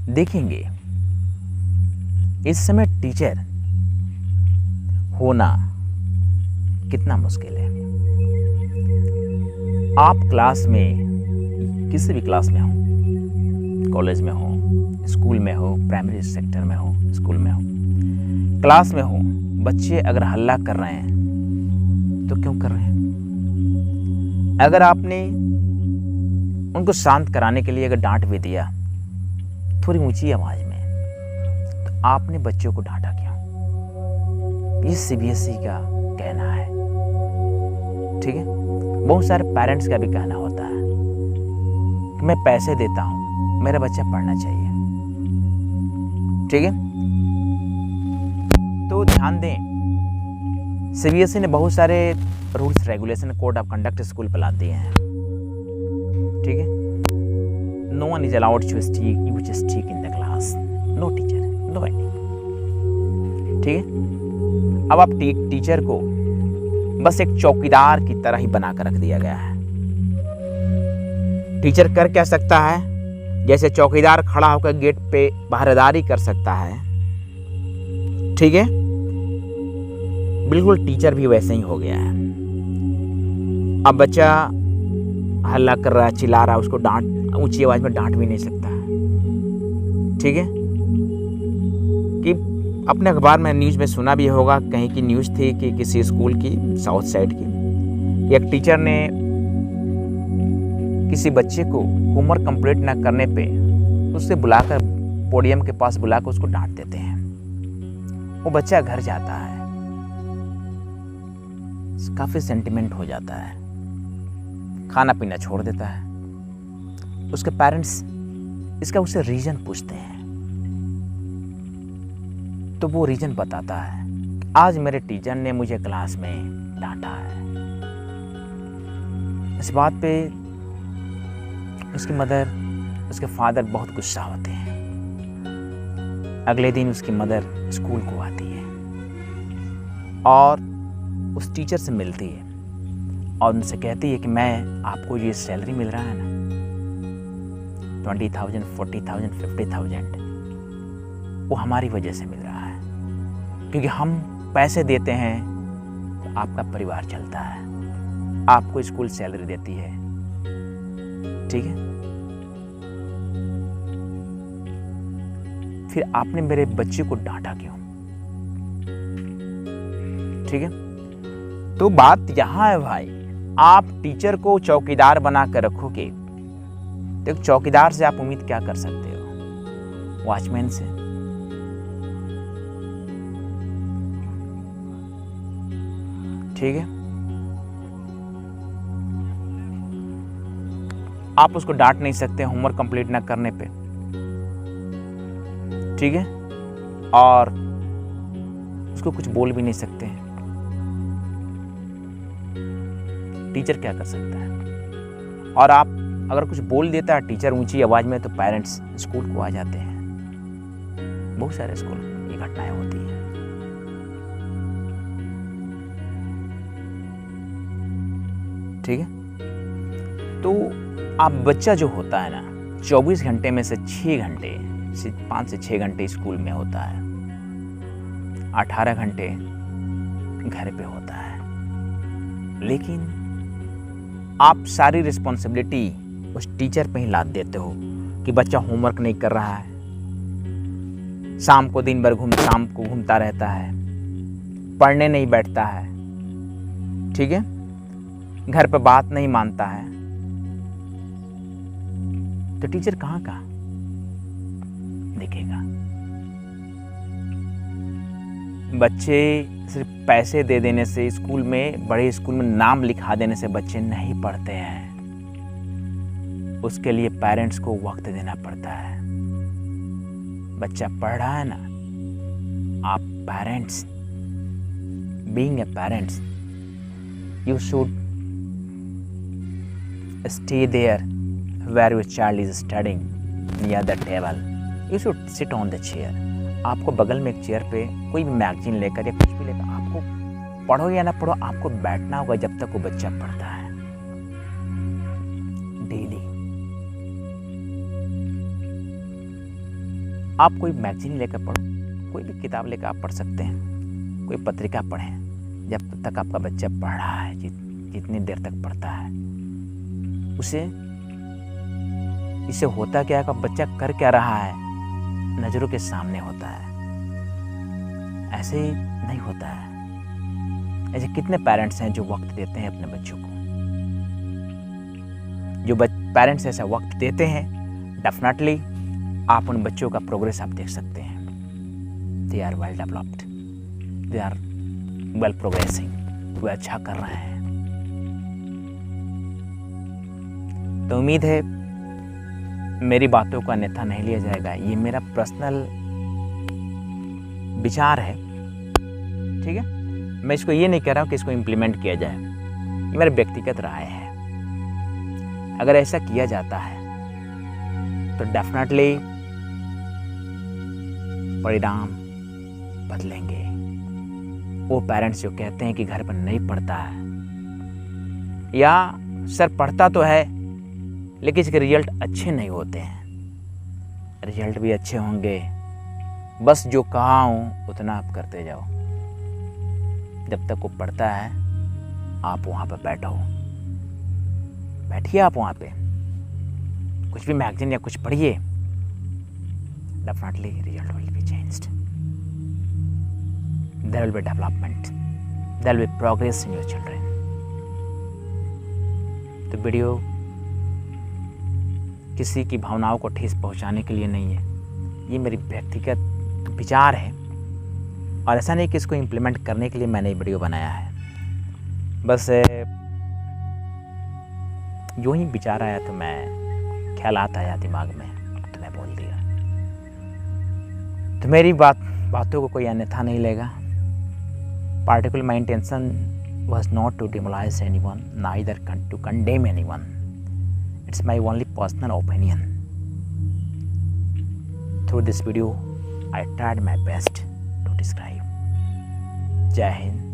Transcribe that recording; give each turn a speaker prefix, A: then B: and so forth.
A: देखेंगे इस समय टीचर होना कितना मुश्किल है। आप क्लास में, किसी भी क्लास में हो, कॉलेज में हो, स्कूल में हो, प्राइमरी सेक्टर में हो, स्कूल में हो, क्लास में हो, बच्चे अगर हल्ला कर रहे हैं तो क्यों कर रहे हैं? अगर आपने उनको शांत कराने के लिए अगर डांट भी दिया थोड़ी ऊंची आवाज में, तो आपने बच्चों को डांटा क्यों? ये सीबीएसई का कहना है, ठीक है। बहुत सारे पेरेंट्स का भी कहना होता है कि मैं पैसे देता हूं, मेरा बच्चा पढ़ना चाहिए, ठीक है। तो ध्यान दें, सीबीएसई ने बहुत सारे rules regulation code of conduct school पर ला दिए हैं, ठीक है। No one is allowed to speak in the class, no teacher, no any, ठीक है। अब आप टीचर को बस एक चौकीदार की तरह ही बनाकर रख दिया गया है। टीचर कर क्या सकता है? जैसे चौकीदार खड़ा होकर गेट पे पहरेदारी कर सकता है, ठीक है, बिल्कुल टीचर भी वैसे ही हो गया है। अब बच्चा हल्ला कर रहा है, चिल्ला रहा है, उसको डांट, ऊंची आवाज में डांट भी नहीं सकता, ठीक है। कि अपने अखबार में, न्यूज़ में सुना भी होगा, कहीं की न्यूज़ थी कि किसी स्कूल की, साउथ साइड की, एक टीचर ने किसी बच्चे को होमवर्क कंप्लीट ना करने पे उससे बुलाकर, पोडियम के पास बुलाकर उसको डांट देते हैं। वो बच्चा घर जाता है, काफी सेंटिमेंट हो जाता है, खाना पीना छोड़ देता है। उसके पेरेंट्स इसका उससे रीजन पूछते हैं, तो वो रीजन बताता है, आज मेरे टीचर ने मुझे क्लास में डांटा है। इस बात पे उसकी मदर, उसके फादर बहुत गुस्सा होते हैं। अगले दिन उसकी मदर स्कूल को आती है और उस टीचर से मिलती है और उनसे कहती है कि मैं, आपको ये सैलरी मिल रहा है ना, 20,000, 40,000, 50,000, वो हमारी वजह से मिल रहा है, क्योंकि हम पैसे देते हैं तो आपका परिवार चलता है, आपको स्कूल सैलरी देती है, ठीक है। फिर आपने मेरे बच्चे को डांटा क्यों? ठीक है। तो बात यहां है भाई, आप टीचर को चौकीदार बना कर रखोगे तो एक चौकीदार से आप उम्मीद क्या कर सकते हो? वॉचमैन से? ठीक है। आप उसको डांट नहीं सकते होमवर्क कंप्लीट ना करने पे, ठीक है, और उसको कुछ बोल भी नहीं सकते हैं। टीचर क्या कर सकता है? और आप अगर कुछ बोल देता है टीचर ऊंची आवाज में, तो पेरेंट्स स्कूल को आ जाते हैं। बहुत सारे स्कूल ये घटनाएं होती हैं। ठीक है। तो आप बच्चा जो होता है ना, 24 घंटे में से 6 घंटे, 5 से 6 घंटे स्कूल में होता है, 18 घंटे घर पे होता है। लेकिन आप सारी रिस्पॉन्सिबिलिटी उस टीचर पे ही लाद देते हो कि बच्चा होमवर्क नहीं कर रहा है, शाम को दिन भर घूमता रहता है, पढ़ने नहीं बैठता है, ठीक है, घर पे बात नहीं मानता है। तो टीचर कहाँ का देखेगा? बच्चे सिर्फ पैसे दे देने से, स्कूल में, बड़े स्कूल में नाम लिखा देने से बच्चे नहीं पढ़ते हैं। उसके लिए पेरेंट्स को वक्त देना पड़ता है। बच्चा पढ़ रहा है ना, आप parents, being a parents, you should stay there where your child is studying near the table. You should sit on the chair. आपको बगल में एक चेयर पे कोई भी मैगजीन लेकर या कुछ भी लेकर, आपको पढ़ो या ना पढ़ो, आपको बैठना होगा जब तक वो बच्चा पढ़ता है डेली। आप कोई मैगजीन लेकर पढ़ो, कोई भी किताब लेकर आप पढ़ सकते हैं, कोई पत्रिका पढ़ें। जब तक आपका बच्चा पढ़ रहा है, जितनी देर तक पढ़ता है, इससे होता क्या है कि बच्चा कर क्या रहा है नज़रों के सामने होता है। ऐसे ही नहीं होता है। ऐसे कितने पेरेंट्स हैं जो वक्त देते हैं अपने बच्चों को। जो पेरेंट्स ऐसा वक्त देते हैं, डेफिनेटली आप उन बच्चों का प्रोग्रेस आप देख सकते हैं। They are well developed, they are well progressing, वे अच्छा कर रहे हैं। तो उम्मीद है मेरी बातों को अन्यथा नहीं लिया जाएगा। ये मेरा पर्सनल विचार है, ठीक है। मैं इसको ये नहीं कह रहा हूँ कि इसको इम्प्लीमेंट किया जाए, ये मेरी व्यक्तिगत राय है। अगर ऐसा किया जाता है तो डेफिनेटली परिणाम बदलेंगे। वो पेरेंट्स जो कहते हैं कि घर पर नहीं पढ़ता है, या सर पढ़ता तो है लेकिन इसके रिजल्ट अच्छे नहीं होते हैं। रिजल्ट भी अच्छे होंगे, बस जो कहा हूँ उतना आप करते जाओ। जब तक वो पढ़ता है आप वहाँ पर बैठिए आप वहाँ पे, कुछ भी मैगजीन या कुछ पढ़िए, definitely result will be changed, there will be development, there will be progress in your children. तो वीडियो किसी की भावनाओं को ठेस पहुंचाने के लिए नहीं है, ये मेरी व्यक्तिगत विचार है। और ऐसा नहीं कि इसको इम्प्लीमेंट करने के लिए मैंने ये वीडियो बनाया है, बस जो ही विचार आया तो मैं ख्यालात आया दिमाग में तो मैं बोल दिया। तो मेरी बातों को कोई अन्यथा नहीं लेगा। Particular my intention was not to demolish anyone, neither to condemn anyone. It's my only personal opinion. Through this video, I tried my best to describe. Jai Hind.